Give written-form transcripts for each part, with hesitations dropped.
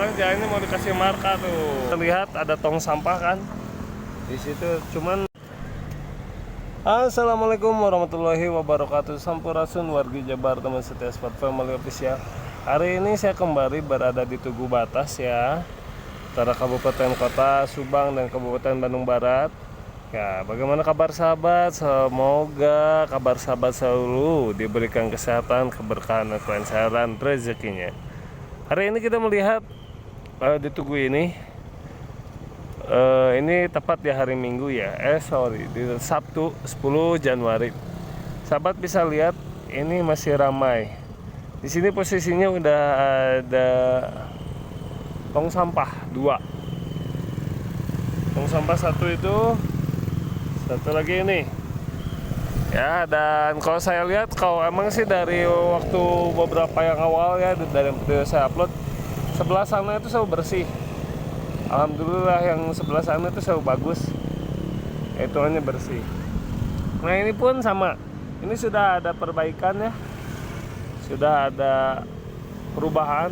sekarang jalannya mau dikasih marka tuh. Lihat ada tong sampah kan di situ. Cuman Assalamualaikum warahmatullahi wabarakatuh. Sampurasun wargi Jabar, teman setia Sport Family Official. Hari ini saya kembali berada di Tugu Batas ya, antara Kabupaten Kota Subang dan Kabupaten Bandung Barat. Ya, bagaimana kabar sahabat? Semoga kabar sahabat selalu diberikan kesehatan, keberkahan, dan kelancaran rezekinya. Hari ini kita melihat di Tugu ini tepat di hari Minggu ya, di Sabtu 10 Januari. Sahabat bisa lihat ini masih ramai. Di sini posisinya udah ada tong sampah 2. Tong sampah satu itu, satu lagi ini. Ya, dan kalau saya lihat, kalau emang sih dari waktu beberapa yang awal ya, dari video saya upload, sebelah sana itu selalu bersih. Alhamdulillah yang sebelah sana itu selalu bagus, hitungannya bersih. Nah ini pun sama, ini sudah ada perbaikan ya, sudah ada perubahan.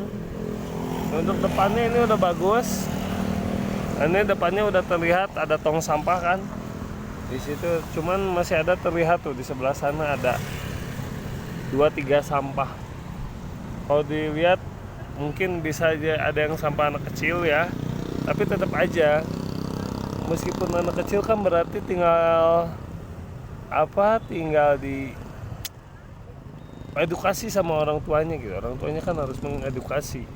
Untuk depannya ini udah bagus. Ini depannya udah terlihat ada tong sampah kan di situ, cuman masih ada terlihat tuh di sebelah sana ada 2-3 sampah. Kalau dilihat mungkin bisa aja ada yang sampah anak kecil ya. Tapi tetap aja, meskipun anak kecil kan berarti tinggal di edukasi sama orang tuanya gitu. Orang tuanya kan harus mengedukasi.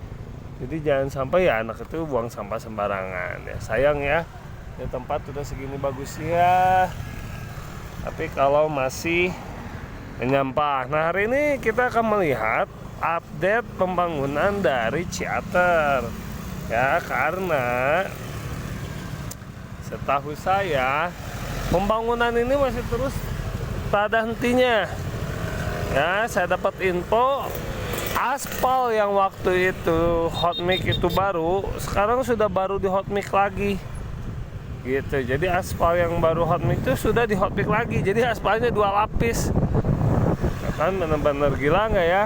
Jadi jangan sampai ya anak itu buang sampah sembarangan ya. Sayang ya, di tempat udah segini bagusnya, tapi kalau masih menyampah. Nah hari ini kita akan melihat update pembangunan dari Ciater. Ya, karena setahu saya pembangunan ini masih terus tak ada hentinya. Ya, saya dapat info aspal yang waktu itu hot mix itu baru, sekarang sudah baru di hot mix lagi. Gitu. Jadi aspal yang baru hot mix itu sudah di hot mix lagi. Jadi aspalnya 2 lapis. Kan benar-benar gila nggak ya?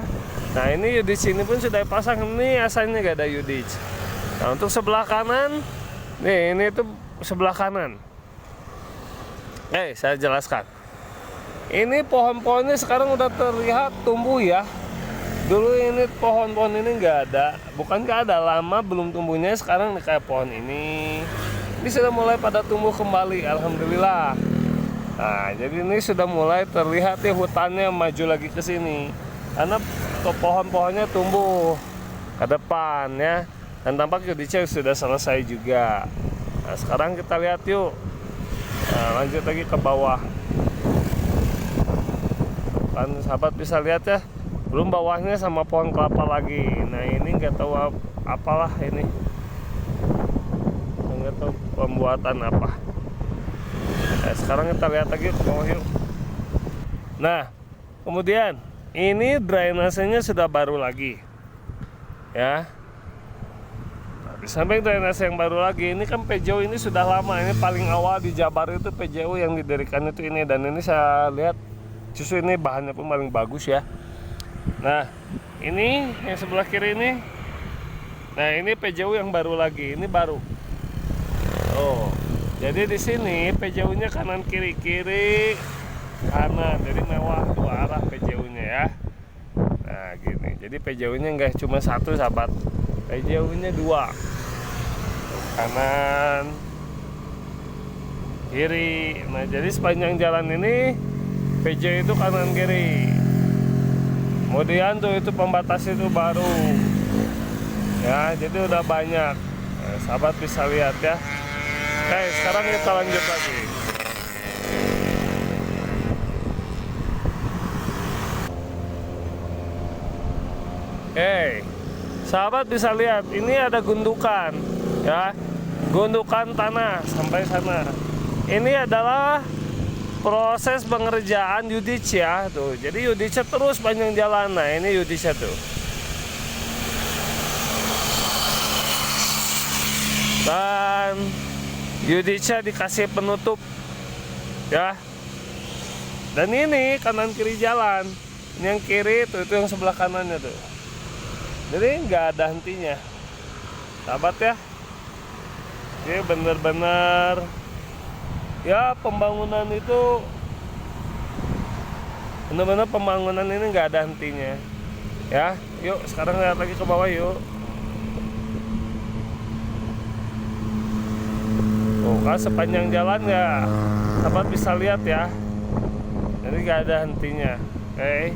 Nah, ini Yudits ini pun sudah dipasang. Ini asalnya nggak ada Yudits. Nah untuk sebelah kanan, nih ini tuh sebelah kanan. Saya jelaskan. Ini pohon-pohonnya sekarang udah terlihat tumbuh ya. Dulu ini pohon-pohon ini nggak ada, bukan nggak ada, lama belum tumbuhnya. Sekarang nih kayak pohon ini sudah mulai pada tumbuh kembali, alhamdulillah. Nah jadi ini sudah mulai terlihat ya hutannya maju lagi ke sini, karena pohon-pohonnya tumbuh ke depan ya. Dan tampak Yudits sudah selesai juga. Nah sekarang kita lihat yuk. Nah, lanjut lagi ke bawah. Kan sahabat bisa lihat ya, belum bawahnya sama pohon kelapa lagi. Nah ini nggak tahu apalah ini, nggak tahu pembuatan apa. Nah, sekarang kita lihat lagi ke bawah yuk. Nah kemudian ini drainasenya sudah baru lagi ya. Di samping drainase yang baru lagi, ini kan PJU ini sudah lama. Ini paling awal di Jabar itu PJU yang didirikan itu ini. Dan ini saya lihat justru ini bahannya pun paling bagus ya. Nah ini yang sebelah kiri ini, nah ini PJU yang baru lagi. Ini baru. Oh, jadi di sini PJU nya kanan kiri, kiri kanan. Jadi mewah 2 arah PJU nya ya. Nah gini, jadi PJU nya nggak cuma 1 sahabat, PJU nya 2, kanan kiri. Nah jadi sepanjang jalan ini PJU itu kanan kiri. Kemudian tuh itu pembatas itu baru ya, jadi udah banyak. Nah, sahabat bisa lihat ya. Oke, sekarang kita lanjut lagi. Sahabat bisa lihat ini ada gundukan ya, gundukan tanah sampai sana. Ini adalah proses pengerjaan Yudits ya tuh. Jadi Yudits terus panjang jalan. Nah ini Yudits tuh. Dan Yudits dikasih penutup ya. Dan ini kanan kiri jalan. Ini yang kiri tuh, itu yang sebelah kanannya tuh. Jadi nggak ada hentinya. sahabat ya. Jadi bener-bener ya pembangunan itu, bener-bener pembangunan ini nggak ada hentinya ya. Yuk sekarang lihat lagi ke bawah yuk. Tuh kan sepanjang jalan ya sahabat bisa lihat ya, jadi nggak ada hentinya. Oke.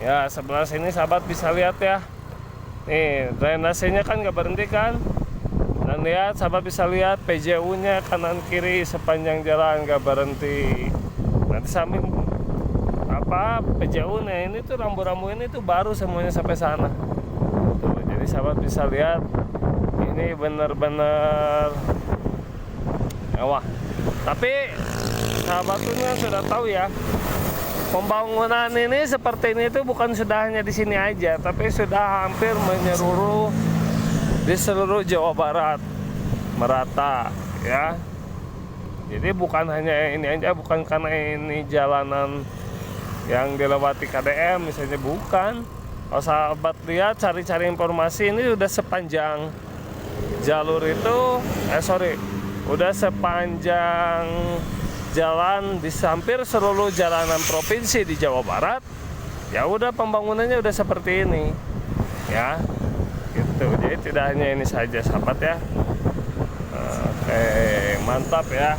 Ya sebelah sini sahabat bisa lihat ya. Nih drainasenya kan nggak berhenti kan. Dan lihat sahabat bisa lihat PJU nya kanan kiri sepanjang jalan nggak berhenti. Nanti samping apa PJU nya ini tuh rambu-rambu ini tuh baru semuanya sampai sana. Tuh, jadi sahabat bisa lihat ini benar-benar wah. Tapi sahabat tuh sudah tahu ya, pembangunan ini seperti ini itu bukan sudah hanya di sini aja, tapi sudah hampir menyeluruh di seluruh Jawa Barat, merata ya. Jadi bukan hanya ini aja, bukan karena ini jalanan yang dilewati KDM misalnya, bukan. Kalau sahabat lihat cari-cari informasi, ini udah sepanjang jalur itu, udah sepanjang jalan di hampir seluruh jalanan provinsi di Jawa Barat. Ya udah pembangunannya udah seperti ini ya, gitu. Jadi tidak hanya ini saja sahabat ya. Oke, mantap ya,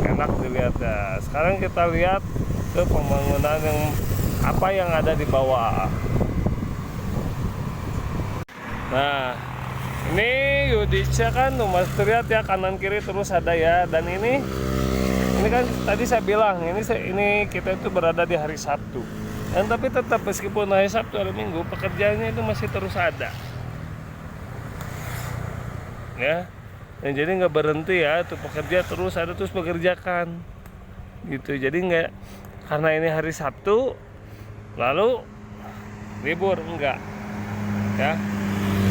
enak dilihat ya. Sekarang kita lihat ke pembangunan yang apa yang ada di bawah. Nah ini Yudica kan tuh mas, terlihat ya kanan kiri terus ada ya. Dan ini kan tadi saya bilang ini kita itu berada di hari Sabtu, dan tapi tetap meskipun hari Sabtu hari Minggu pekerjaannya itu masih terus ada ya. Dan jadi nggak berhenti ya, tuh pekerja terus ada, terus bekerjakan gitu. Jadi nggak karena ini hari Sabtu lalu libur, enggak ya,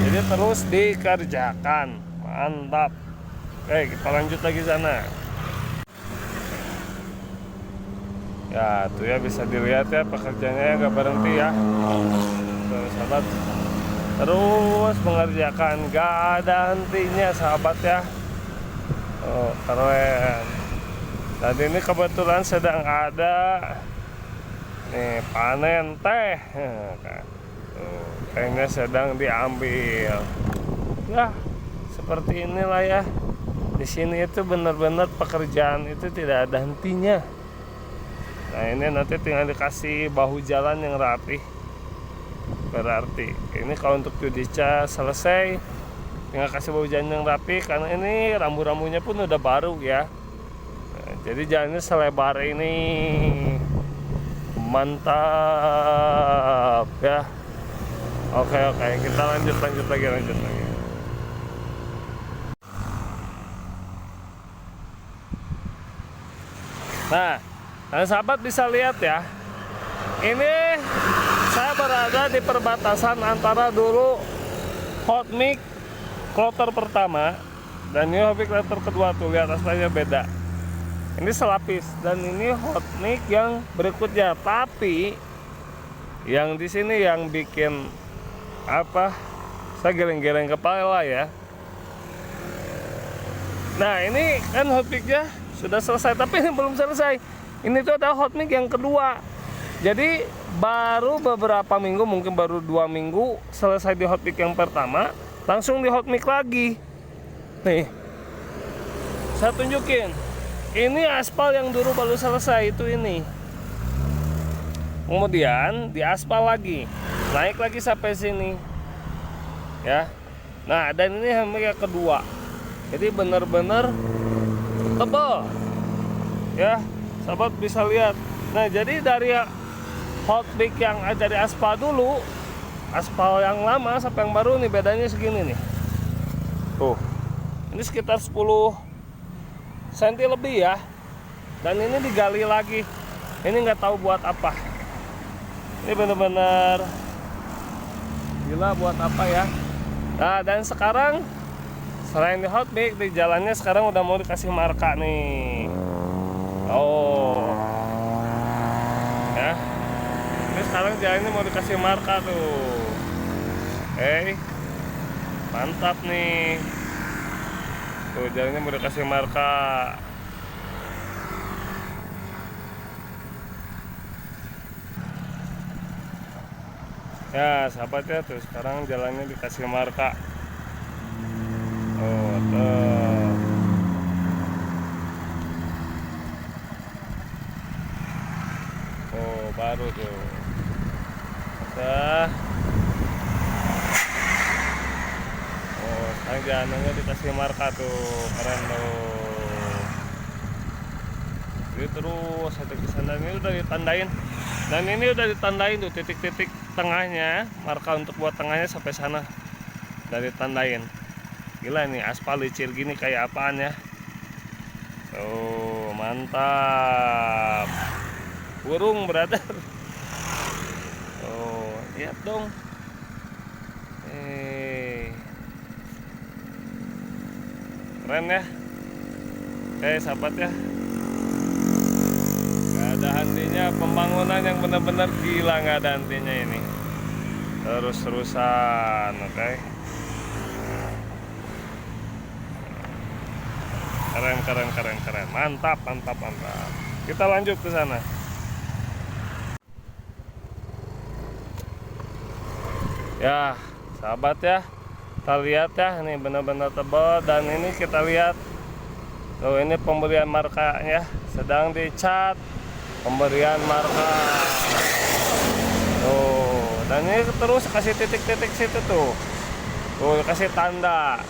jadi terus dikerjakan. Mantap. Oke, kita lanjut lagi sana. Ya tuh ya bisa dilihat ya pekerjaannya nggak berhenti ya. Tuh, sahabat terus mengerjakan, nggak ada hentinya sahabat ya. Oh keren. Dan ini kebetulan sedang ada nih panen teh. Tuh, tehnya sedang diambil. Ya seperti inilah ya. Di sini itu benar-benar pekerjaan itu tidak ada hentinya. Nah ini nanti tinggal dikasih bahu jalan yang rapi. Berarti ini kalau untuk Yudica selesai, tinggal kasih bahu jalan yang rapi. Karena ini rambu-rambunya pun udah baru ya. Nah, jadi jalannya selebar ini. Mantap ya. Oke, kita lanjut lagi. Nah sahabat bisa lihat ya, ini saya berada di perbatasan antara dulu hot mix kloter pertama dan ini hot mix kloter kedua. Tuh lihat aspalnya beda, ini selapis, dan ini hot mix yang berikutnya. Tapi yang di sini yang bikin apa, saya geleng-geleng kepala ya. Nah ini kan hot mixnya sudah selesai, tapi ini belum selesai. Ini tuh ada hot mix yang kedua. Jadi baru beberapa minggu, mungkin baru 2 minggu selesai di hot mix yang pertama, langsung di hot mix lagi. Nih, saya tunjukin. Ini aspal yang dulu baru selesai itu ini. Kemudian di aspal lagi, naik lagi sampai sini. Ya. Nah, dan ini hot mix yang kedua. Jadi benar-benar tebal. Ya. Sahabat bisa lihat. Nah jadi dari hot mix yang dari aspal dulu, aspal yang lama sampai yang baru nih bedanya segini nih. Tuh, ini sekitar 10 cm lebih ya. Dan ini digali lagi. Ini nggak tahu buat apa. Ini benar-benar gila buat apa ya. Nah dan sekarang selain di hot mix, di jalannya sekarang udah mau dikasih marka nih. Oh, sekarang jalannya mau dikasih marka tuh. Oke, mantap nih. Tuh jalannya mau dikasih marka. Ya sahabat ya, tuh sekarang jalannya dikasih marka. Oh tuh. Oh baru tuh. Udah. Oh sekarang jalannya dikasih marka tuh, keren tuh. Jadi terus satu kesana ini udah ditandain. Dan ini udah ditandain tuh titik-titik tengahnya, marka untuk buat tengahnya sampai sana udah ditandain. Gila nih aspal licin gini kayak apaan ya. Tuh mantap. Burung brother. Oh lihat dong. Keren ya. Oke sahabat ya, ada hentinya pembangunan yang benar-benar gila, nggak ada hentinya ini, terus-terusan. Oke, keren, mantap. Kita lanjut ke sana. Ya sahabat ya, kita lihat ya, ini benar-benar tebal. Dan ini kita lihat tuh, ini pemberian marka ya, sedang dicat pemberian marka. Tuh, dan ini terus kasih titik-titik situ tuh. Tuh, kasih tanda.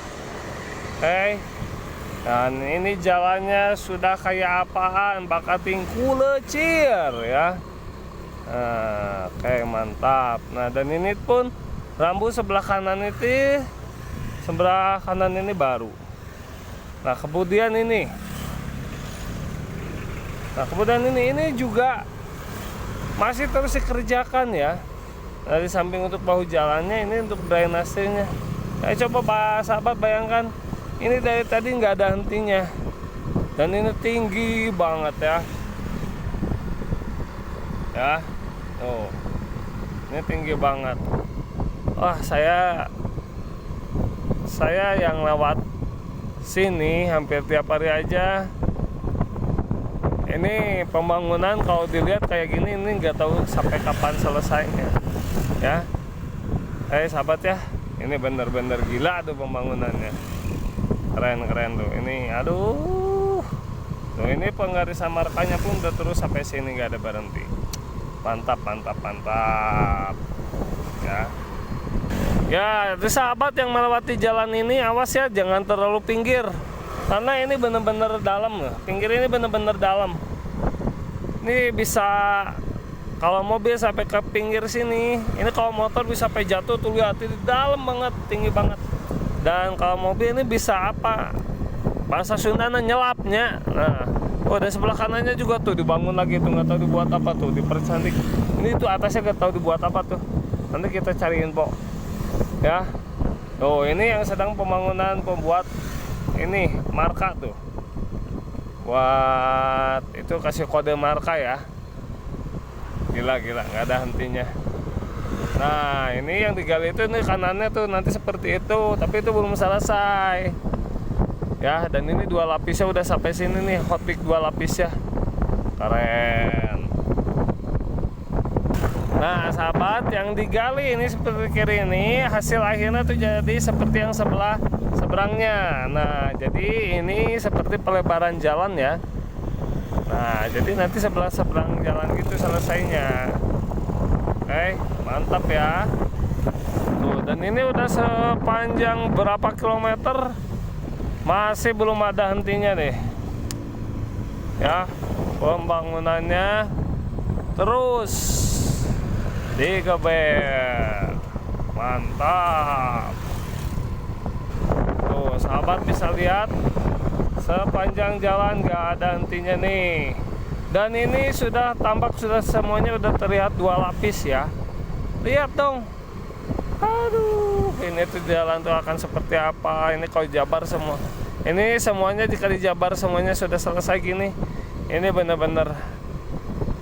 Oke. Dan ini jalannya sudah kayak apaan? Bakating kulecir ya. Nah, oke, mantap. Nah, dan ini pun rambu sebelah kanan ini baru. Nah, kemudian ini juga masih terus dikerjakan ya. Dari samping untuk bahu jalannya, ini untuk drainasenya. Nah, coba sahabat bayangkan, ini dari tadi nggak ada hentinya. Dan ini tinggi banget ya. Ya, tuh, ini tinggi banget. Wah, saya yang lewat sini hampir tiap hari aja. Ini pembangunan kalau dilihat kayak gini, ini nggak tahu sampai kapan selesainya ya. Sahabat ya, ini bener-bener gila tuh pembangunannya. Keren tuh ini. Aduh, tuh ini penggarisan markanya pun udah terus sampai sini, nggak ada berhenti. Mantap ya. Sahabat yang melewati jalan ini, awas ya, jangan terlalu pinggir. Karena ini bener-bener dalam loh. Pinggir ini bener-bener dalam. Ini bisa, kalau mobil sampai ke pinggir sini, ini kalau motor bisa sampai jatuh tuh, lihat di dalam banget, tinggi banget. Dan kalau mobil ini bisa apa? Bahasa Sundana nyelapnya. Nah, oh, dari sebelah kanannya juga tuh dibangun lagi tuh, nggak tahu dibuat apa tuh, dipercantik. Ini tuh atasnya nggak tahu dibuat apa tuh. Nanti kita cari info. Ya. Oh, ini yang sedang pembangunan pembuat ini marka tuh. Buat itu kasih kode marka ya. Gila nggak ada hentinya. Nah, ini yang digali itu, ini kanannya tuh nanti seperti itu, tapi itu belum selesai. Ya, dan ini 2 lapisnya udah sampai sini nih, hotpick 2 lapis ya. Keren. Nah, sahabat, yang digali ini seperti kiri ini, hasil akhirnya tuh jadi seperti yang seberangnya. Nah, jadi ini seperti pelebaran jalan ya. Nah, jadi nanti seberang jalan gitu selesainya. Oke, mantap ya. Tuh, dan ini udah sepanjang berapa kilometer, masih belum ada hentinya deh. Ya, pembangunannya terus digeber. Mantap. Tuh, sahabat bisa lihat sepanjang jalan gak ada hentinya nih. Dan ini sudah tampak, sudah semuanya udah terlihat 2 lapis ya. Lihat dong. Aduh, ini tuh jalan tuh akan seperti apa. Ini kalau jabar semua, ini semuanya jika dijabar semuanya sudah selesai gini, ini bener-bener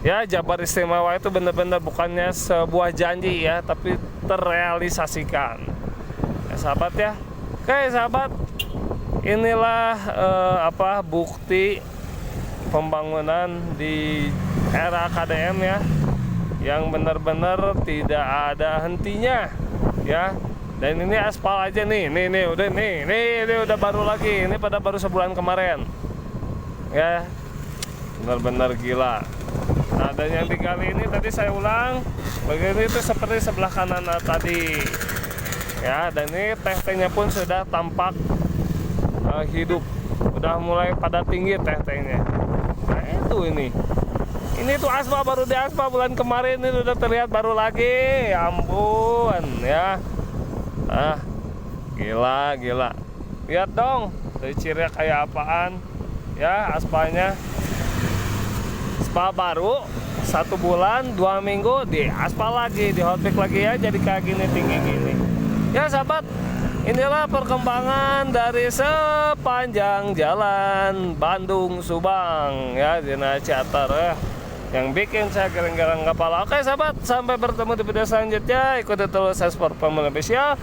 Ya, Jabar Istimewa itu benar-benar bukannya sebuah janji ya, tapi terrealisasikan. Ya sahabat ya. Oke sahabat, inilah bukti pembangunan di era KDM ya, yang benar-benar tidak ada hentinya ya. Dan ini aspal aja nih udah baru lagi, ini pada baru sebulan kemarin ya, benar-benar gila. Nah, dan yang dikali ini tadi saya ulang, begini itu seperti sebelah kanan tadi ya. Dan ini teh-tehnya pun sudah tampak hidup, udah mulai pada tinggi teh-tehnya. Nah itu ini tuh aspal, baru di aspal bulan kemarin, ini udah terlihat baru lagi, ya ampun ya. Nah, gila. Lihat dong, dari cirinya kayak apaan ya aspalnya. Aspal baru 1 bulan 2 minggu di aspal lagi, di hotfix lagi ya, jadi kayak gini, tinggi gini. Ya sahabat, inilah perkembangan dari sepanjang jalan Bandung Subang ya, Dina Ciater ya, yang bikin saya geleng-geleng kepala. Oke sahabat, sampai bertemu di video selanjutnya. Ikuti terus Sport Family Official,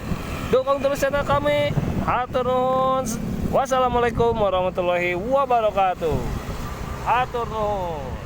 dukung terus channel kami. Hatur nuhun. Wassalamualaikum warahmatullahi wabarakatuh. Hatur nuhun.